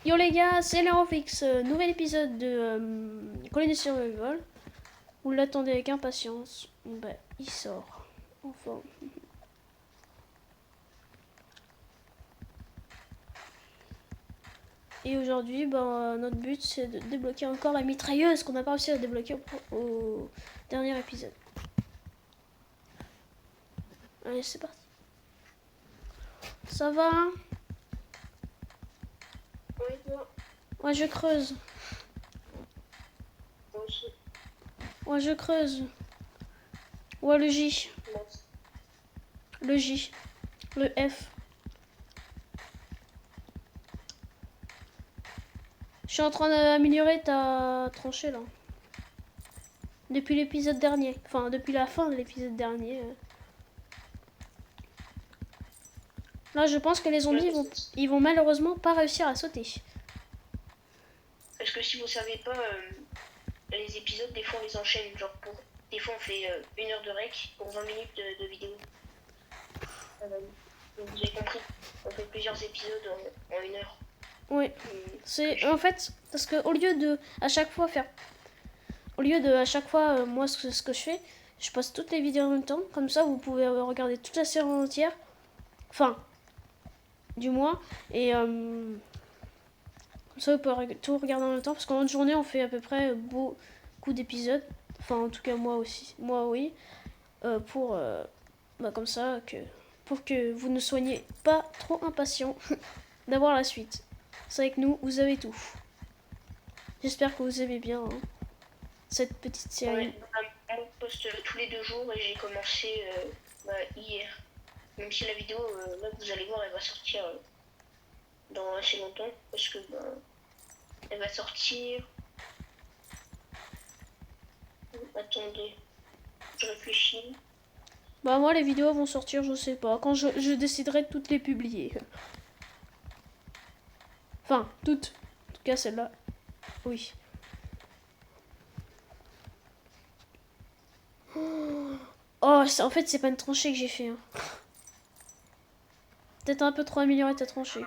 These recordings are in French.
Yo les gars, c'est Lerofix, nouvel épisode de Colony Survival. Vous l'attendez avec impatience. Bah, il sort. Enfin. Et aujourd'hui, notre but c'est de débloquer encore la mitrailleuse qu'on n'a pas réussi à débloquer au dernier épisode. Allez, c'est parti. Ça va hein? Oui, toi. Ouais, je creuse. Moi aussi. Ouais, je creuse. Ouais, le J. Moi. Le J. Le F. Je suis en train d'améliorer ta tranchée là. Depuis l'épisode dernier. Enfin, depuis la fin de l'épisode dernier. Là, je pense que les zombies ils vont malheureusement pas réussir à sauter. Parce que si vous savez pas, les épisodes, des fois on les enchaîne. Genre, des fois on fait 1 heure de rec pour 20 minutes de vidéo. Donc vous avez compris. On fait plusieurs épisodes en 1 heure. Oui. C'est en fait parce que au lieu de à chaque fois moi ce que je fais, je poste toutes les vidéos en même temps. Comme ça, vous pouvez regarder toute la série entière. Enfin, du moins. Et comme ça, vous pouvez tout regarder en même temps. Parce qu'en une journée, on fait à peu près beaucoup d'épisodes. Enfin, en tout cas, moi aussi. Moi, oui. Comme ça, pour que vous ne soyez pas trop impatient d'avoir la suite. C'est avec nous, vous avez tout. J'espère que vous aimez bien cette petite série. Ouais, on poste tous les 2 jours et j'ai commencé hier. Même si la vidéo, là que vous allez voir, elle va sortir dans assez longtemps. Parce que elle va sortir. Attendez, je réfléchis. Bah moi les vidéos vont sortir, je sais pas, quand je déciderai de toutes les publier. Enfin, toutes. En tout cas celle-là. Oui. Oh, en fait c'est pas une tranchée que j'ai fait. Hein. Peut-être un peu trop amélioré ta tranchée.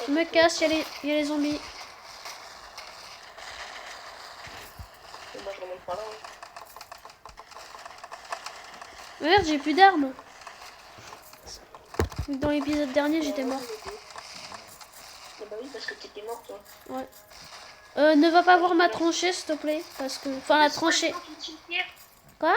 Je me casse, il y a les zombies. Moi je remonte par là. Merde, j'ai plus d'armes. Dans l'épisode dernier, j'étais mort. Bah oui, parce que t'étais mort, toi. Ouais. Ne va pas voir ma tranchée, s'il te plaît. Parce que... Enfin, la tranchée... Quoi?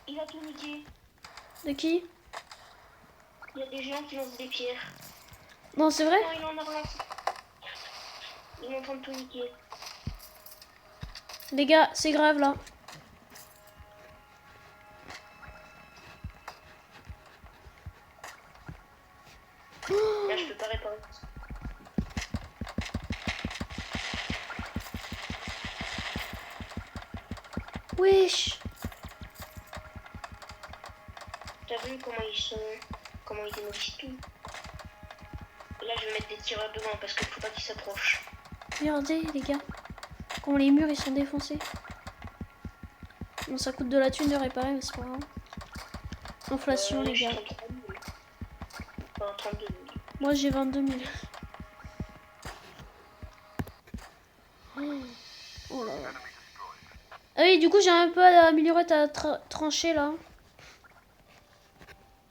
Il a tout niqué. De qui? Il y a des gens qui lancent des pierres. Non, c'est vrai? Non, il en a relancé. Il est en train de tout niquer. Les gars, c'est grave, là. Là, je peux pas réparer. Wesh. T'as vu comment ils démolissent tout. Et là, je vais mettre des tireurs devant parce qu'il faut pas qu'ils s'approchent. Regardez, les gars. Comment les murs, ils sont défoncés. Bon, ça coûte de la thune de réparer, mais c'est pas grave. Inflation, les gars. 32 000. Moi, j'ai 22 000. Oh là là. Ah oui, du coup, j'ai un peu amélioré ta tranchée, là.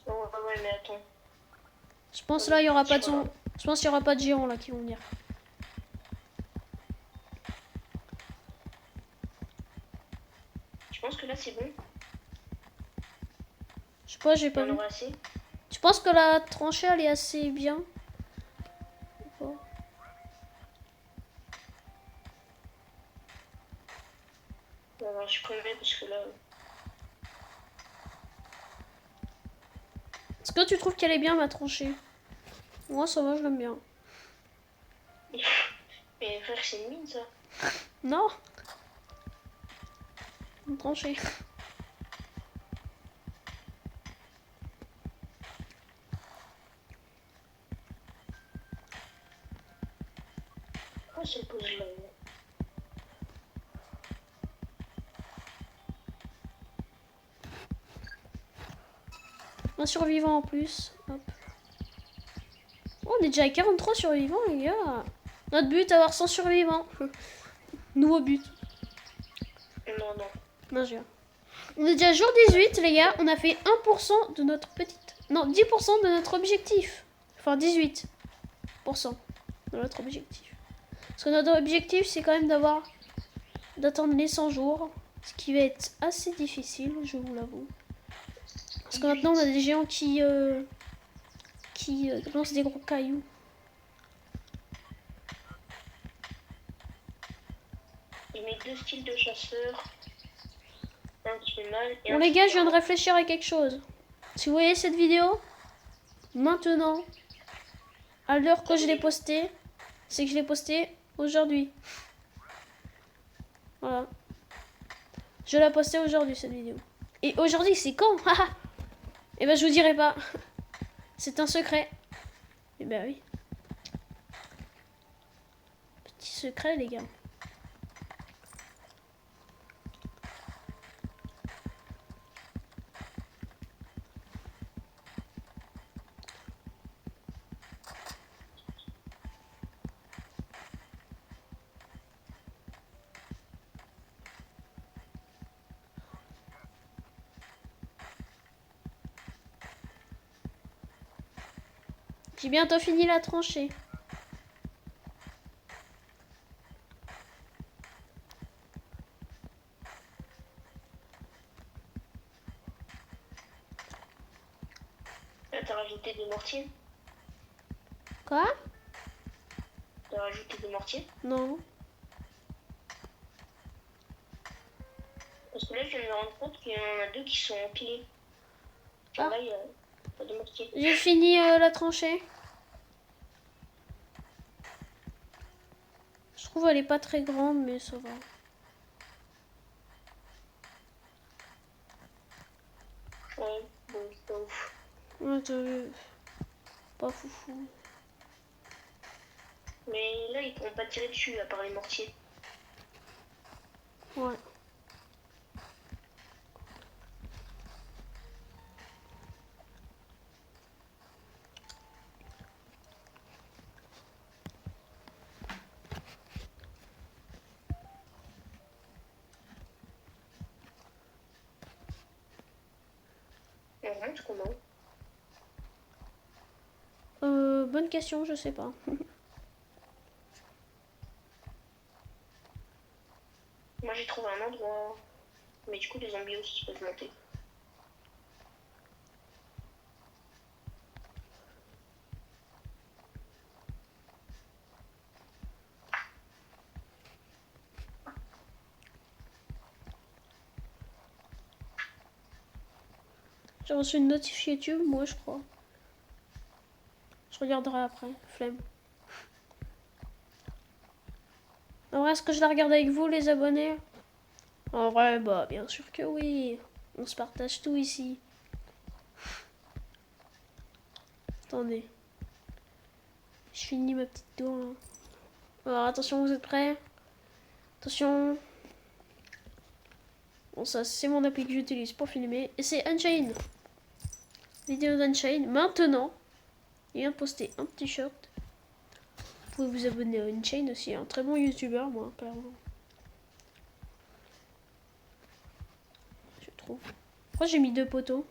Oh, ouais, mais attends. Je pense là, il y aura pas de son... Je pense qu'il y aura pas de géants, là, qui vont venir. Je pense que là, c'est bon. Je sais pas, j'ai pas vu. Assez. Tu penses que la tranchée, elle est assez bien? Oh. Alors, je prémets parce que là... Est-ce que tu trouves qu'elle est bien, ma tranchée? Moi, ça va, je l'aime bien. Mais frère, c'est une mine, ça. Non. Une tranchée. Oh, c'est pose là. Un survivant en plus. Hop. Oh, on est déjà à 43 survivants, les gars. Notre but, avoir 100 survivants. Nouveau but. Non, non. Non, je viens. On est déjà jour 18, les gars. On a fait 1% de notre petite... Non, 10% de notre objectif. Enfin, 18% de notre objectif. Parce que notre objectif, c'est quand même d'attendre les 100 jours. Ce qui va être assez difficile, je vous l'avoue. Parce que maintenant, on a des géants qui lancent des gros cailloux. Il met 2 styles de chasseur. Un qui fait mal. Et Bon, un les qui gars, fait je viens de mal. réfléchir à quelque chose. Si vous voyez cette vidéo, maintenant, à l'heure que je l'ai postée, c'est que je l'ai postée aujourd'hui. Voilà. Je l'ai postée aujourd'hui, cette vidéo. Et aujourd'hui, c'est quand? Eh ben, je vous dirai pas. C'est un secret. Eh ben oui. Petit secret, les gars. J'ai bientôt fini la tranchée. Là, t'as rajouté des mortiers. Quoi? T'as rajouté des mortiers. Non. Parce que là, je viens de me rendre compte qu'il y en a 2 qui sont empilés. Ah. Là, il y a pas de mortiers. J'ai fini la tranchée. Je trouve elle est pas très grande, mais ça va. Ouais, bon, c'est pas ouf. Ouais, t'as vu. Pas foufou. Mais là, ils pourront pas tirer dessus à part les mortiers. Ouais. On rentre comment? Bonne question, je sais pas. Moi, j'ai trouvé un endroit. Mais du coup, les zombies aussi peuvent monter. J'ai reçu une notif YouTube, moi je crois. Je regarderai après, flemme. En vrai, est-ce que je la regarde avec vous, les abonnés? En vrai, bah, bien sûr que oui. On se partage tout ici. Attendez. Je finis ma petite tour, là. Alors, attention, vous êtes prêts? Attention. Bon, ça, c'est mon appli que j'utilise pour filmer. Et c'est Unchained. Vidéo d'Unchained. Maintenant, il vient de poster un petit short. Vous pouvez vous abonner à Unchained aussi. Un très bon youtubeur, moi, clairement. Je trouve. Pourquoi j'ai mis 2 poteaux?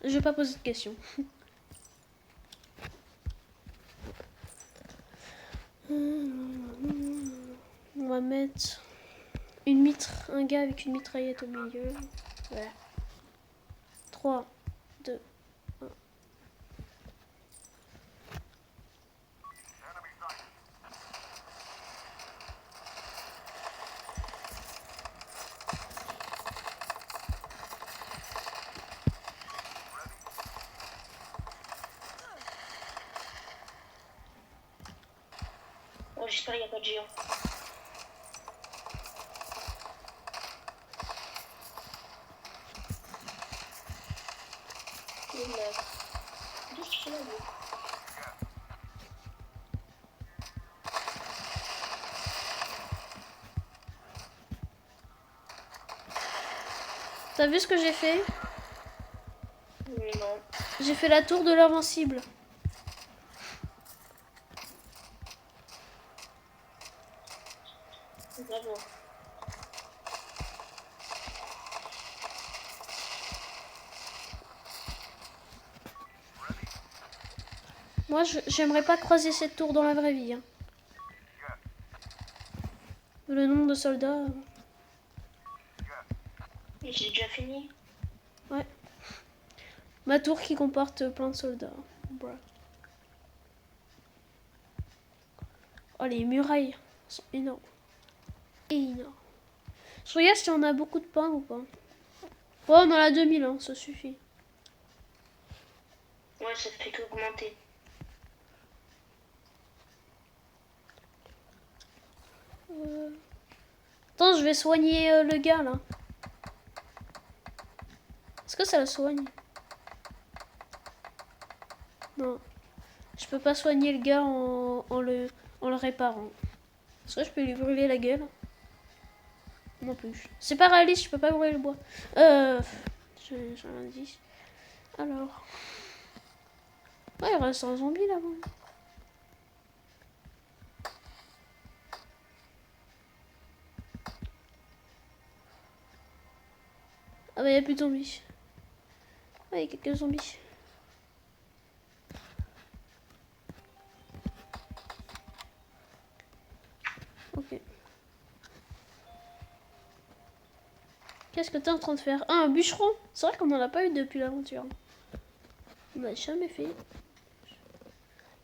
Je vais pas poser de questions. On va mettre un gars avec une mitraillette au milieu. Voilà. 3, 2, 1. Oh, j'espère qu'il n'y a pas de géant. Qu'est-ce qu'il fait là, lui? T'as vu ce que j'ai fait? Non. J'ai fait la tour de l'invincible. Bravo. Moi, j'aimerais pas croiser cette tour dans la vraie vie. Hein. Le nombre de soldats. Et j'ai déjà fini. Ouais. Ma tour qui comporte plein de soldats. Bruh. Oh, les murailles sont énormes. Énormes. Je regarde si on a beaucoup de pain ou pas. Ouais, on en a 2000, hein, ça suffit. Ouais, ça fait qu'augmenter. Attends, je vais soigner le gars là. Est-ce que ça le soigne? Non. Je peux pas soigner le gars en le réparant. Est-ce que je peux lui brûler la gueule? Non plus. C'est pas réaliste, je peux pas brûler le bois. J'ai un indice. Alors. Ouais, il reste un zombie là-bas. Ah bah, il n'y a plus de zombies. Ouais, il y a quelques zombies. Ok. Qu'est-ce que t'es en train de faire? Ah, un bûcheron. C'est vrai qu'on en a pas eu depuis l'aventure. On n'a jamais fait.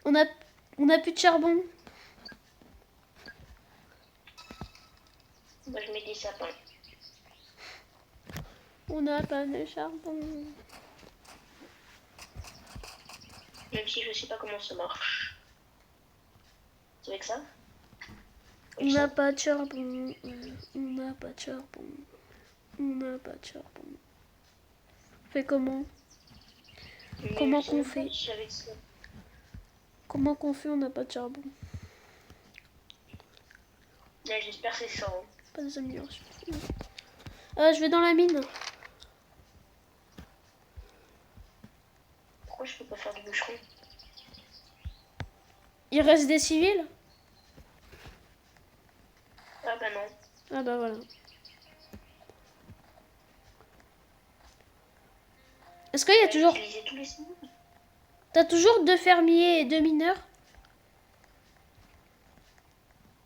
On a plus de charbon. Moi, je mets des sapins. On n'a pas de charbon. Même si je sais pas comment ça marche. C'est avec ça? On n'a pas de charbon. On n'a pas de charbon. On n'a pas de charbon. On fait comment? Mais Comment je sais qu'on même pas fait? si avec ça. Comment qu'on fait? On n'a pas de charbon. Ouais, j'espère que c'est ça. Hein. Pas des améliorations. Je vais dans la mine. Pourquoi je peux pas faire du bûcheron? Il reste des civils? Ah bah non. Ah bah voilà. Est-ce qu'il y a toujours... Utiliser tous les signaux. T'as toujours 2 fermiers et 2 mineurs?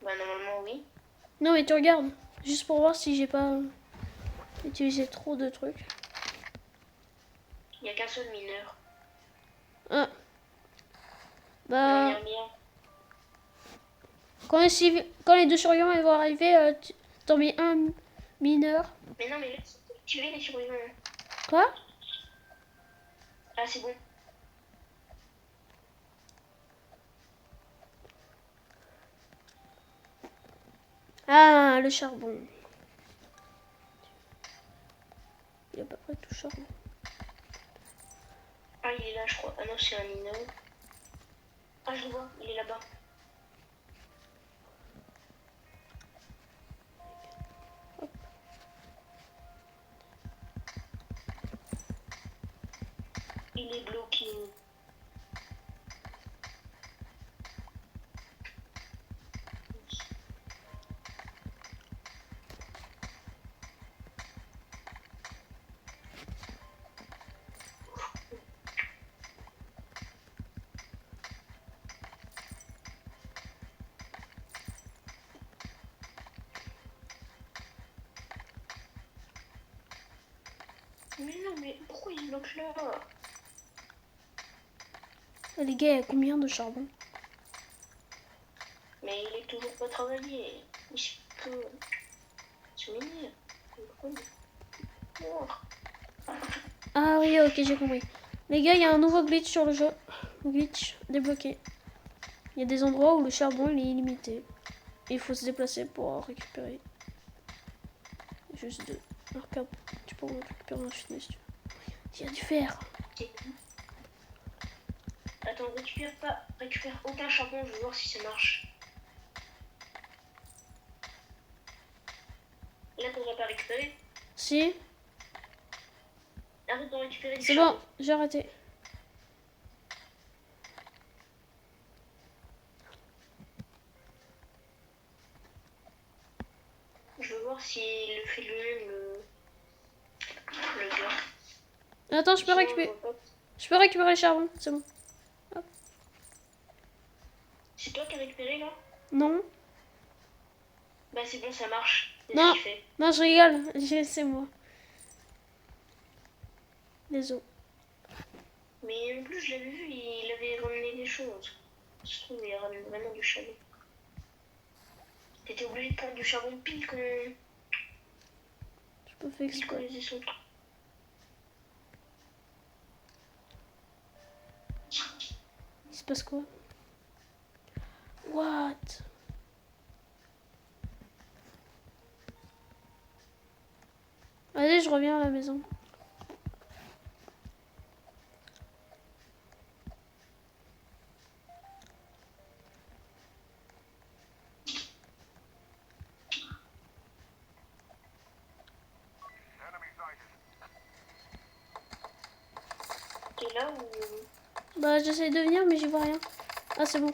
Bah normalement oui. Non mais tu regardes. Juste pour voir si j'ai pas utilisé trop de trucs. Il n'y a qu'un seul mineur. Ah. Mais on y Bah... revient. Quand les 2 survivants vont arriver, t'en mets un mineur. Mais non, mais là, tu es les survivants. Quoi? Ah, c'est bon. Ah, le charbon. Il y a à peu près tout charbon. Ah, il est là, je crois. Ah non, c'est un mineur. Ah, je le vois, il est là-bas. Il est bloqué. Mais non, mais pourquoi il bloque là? Les gars, il y a combien de charbon? Mais il est toujours pas travaillé. Mais je peux... C'est mignon. Ah oui, ok, j'ai compris. Les gars, il y a un nouveau glitch sur le jeu. Glitch débloqué. Il y a des endroits où le charbon il est illimité. Et il faut se déplacer pour récupérer. Juste deux. Alors regarde, tu peux en récupérer un fitness si tu veux. Il y a du fer. Attends, récupère aucun charbon, je veux voir si ça marche. Là, t'aurais pas récupéré? Si, Arrête de récupérer du c'est charbon. bon, j'ai arrêté. voir s'il le fait lui-même, le gars. Attends, je peux Sinon, récupérer. je vois pas. Je peux récupérer le charbon, c'est bon. C'est toi qui as récupéré là? Non, Bah c'est bon, ça marche. C'est ce non, qu'il fait. non, je rigole. C'est moi. Désolé. Mais en plus, je l'avais vu, il avait ramené des choses. Je trouve il ramène vraiment du charbon. T'étais obligé de prendre du charbon pile quand Je peux faire pile quand exprès. les sont. Il se passe quoi? What? Allez, je reviens à la maison. T'es là ou. Bah, j'essaie de venir, mais j'y vois rien. Ah, c'est bon.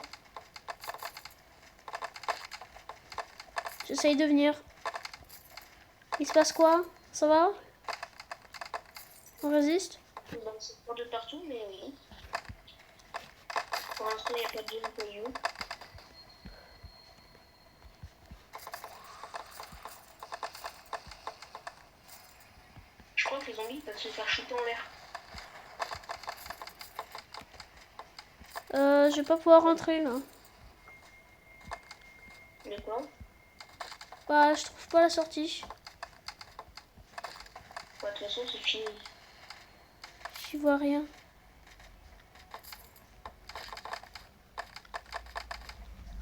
J'essaye de venir. Il se passe quoi? Ça va? On résiste? Bah, c'est pas de partout, mais oui. Pour l'instant, il n'y a pas de zone voyou. Je crois que les zombies peuvent se faire shooter en l'air. Je vais pas pouvoir rentrer là. De quoi? Bah, je trouve pas la sortie. Bah, de toute façon, c'est fini. J'y vois rien.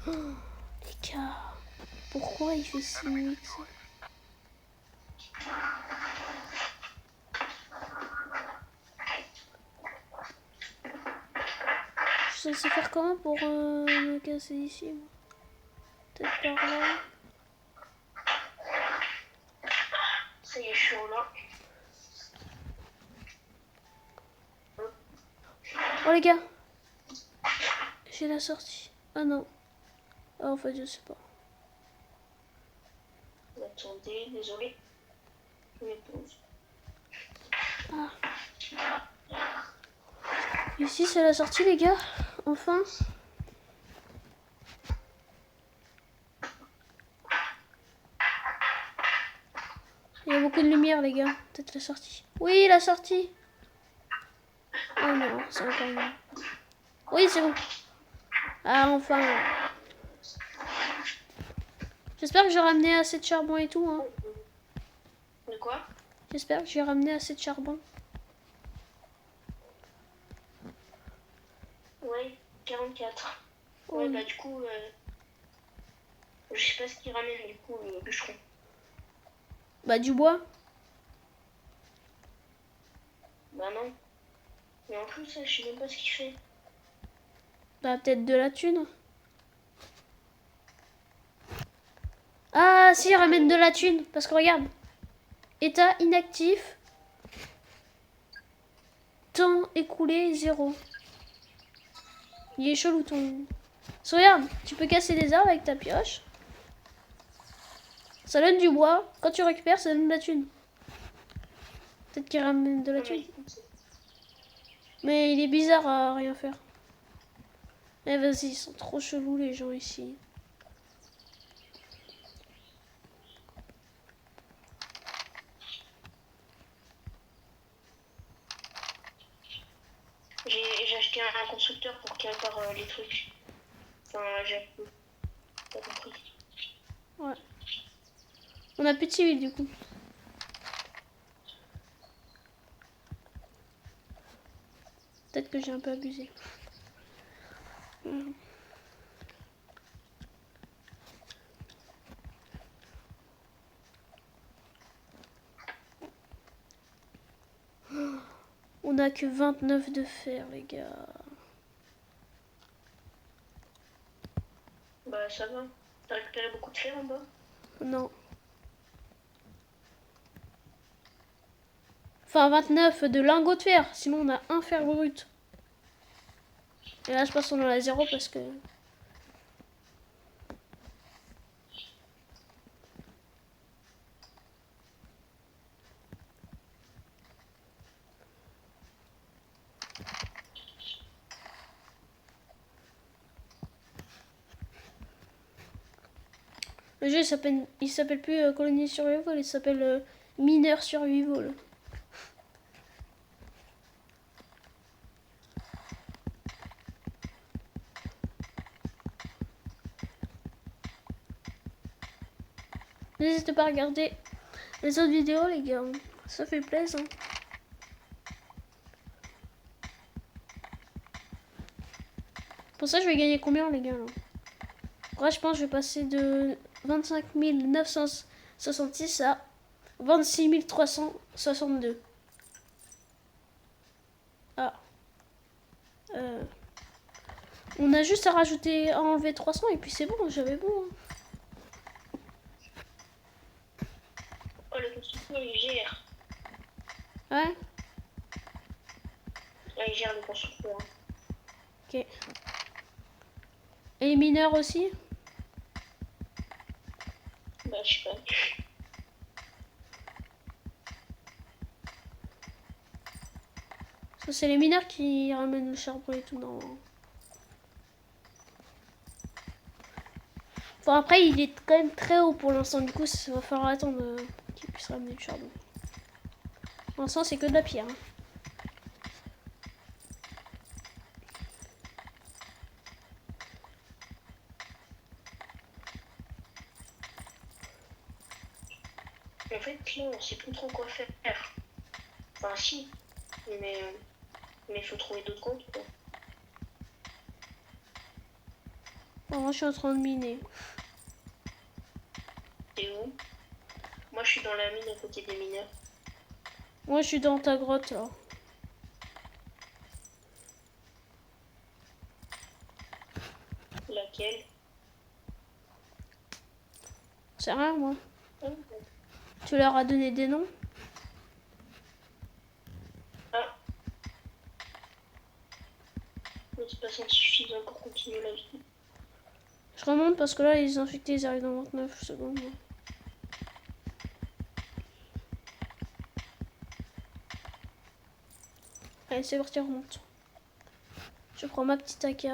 Oh, les gars, pourquoi il fait si nuit que ça? Je suis censée faire comment pour me casser ici, moi? Peut-être par là. Ça y est, je suis en là. Oh les gars, j'ai la sortie. Ah non. Ah, en fait, je sais pas. Attendez, désolé. Je vais pause. Ici, c'est la sortie, les gars. Enfin. Il y a beaucoup de lumière, les gars. Peut-être la sortie. Oui, la sortie. Oh non, c'est encore mieux. Oui, c'est bon. Ah, enfin. J'espère que j'ai ramené assez de charbon et tout. Hein. De quoi? J'espère que j'ai ramené assez de charbon. Ouais, 44. Oh, Ouais, oui. bah du coup, je sais pas ce qu'il ramène du coup, le bûcheron. Bah, du bois. Bah non. Mais en plus, je sais même pas ce qu'il fait. Bah, peut-être de la thune. Ah, si, il ramène de la thune. Parce que regarde. État inactif. Temps écoulé, 0. Il est chelou ton... Regarde, tu peux casser des arbres avec ta pioche. Ça donne du bois. Quand tu récupères, ça donne de la thune. Peut-être qu'il ramène de la thune. Mais il est bizarre à rien faire. Eh vas-y, ils sont trop chelous les gens ici. J'ai acheté un constructeur pour qu'il répare les trucs. Enfin, j'ai pas compris. Ouais. On a plus de civils du coup. Peut-être que j'ai un peu abusé. On a que 29 de fer, les gars. Bah ça va. T'as récupéré beaucoup de fer en bas? Non. Enfin, 29 de lingots de fer. Sinon, on a un fer brut. Et là, je pense qu'on en a 0 parce que... Le jeu il s'appelle plus Colony Survival, il s'appelle Miner Survival. N'hésitez pas à regarder les autres vidéos les gars, ça fait plaisir. Pour ça je vais gagner combien les gars là? Ouais, je pense que je vais passer de 25 966 à 26 362. Ah. On a juste à rajouter, à enlever 300 et puis c'est bon, j'avais bon. Hein. Oh, le constructeur, il gère. Ouais. Ah, il gère le constructeur. Ok. Et les mineurs aussi? Bah, je sais pas. Ça, c'est les mineurs qui ramènent le charbon et tout, non. Bon, après, il est quand même très haut pour l'instant, du coup, ça va falloir attendre qu'il puisse ramener le charbon. Pour l'instant, c'est que de la pierre. Hein. En fait, là, on sait plus trop quoi faire. Enfin, si. Mais il faut trouver d'autres comptes, quoi. Bon, moi, je suis en train de miner. T'es où? Moi, je suis dans la mine à côté des mineurs. Moi, je suis dans ta grotte, là. Laquelle? C'est rien, moi. Ah. Tu leur as donné des noms? Ah. Mais c'est pas suffisant pour continuer la vie. Je remonte parce que là, les infectés, ils arrivent dans 29 secondes. Allez, c'est parti, on remonte. Je prends ma petite AK.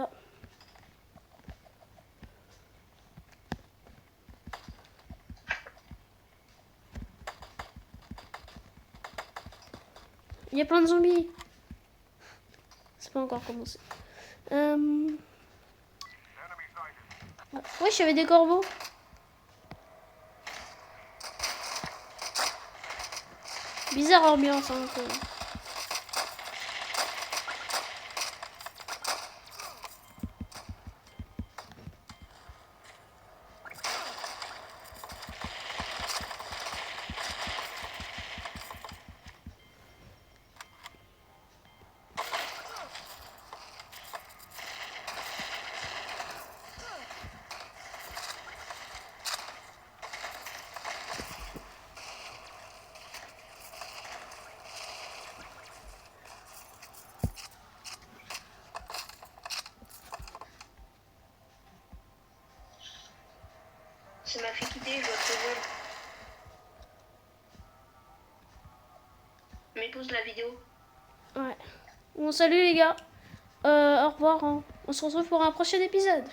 Il y a plein de zombies. C'est pas encore commencé. Ouais, j'avais des corbeaux. Bizarre ambiance, hein, quand même. Ça m'a fait quitter, je dois te voir. Mais pose la vidéo. Ouais. Bon, salut les gars. Au revoir. Hein. On se retrouve pour un prochain épisode.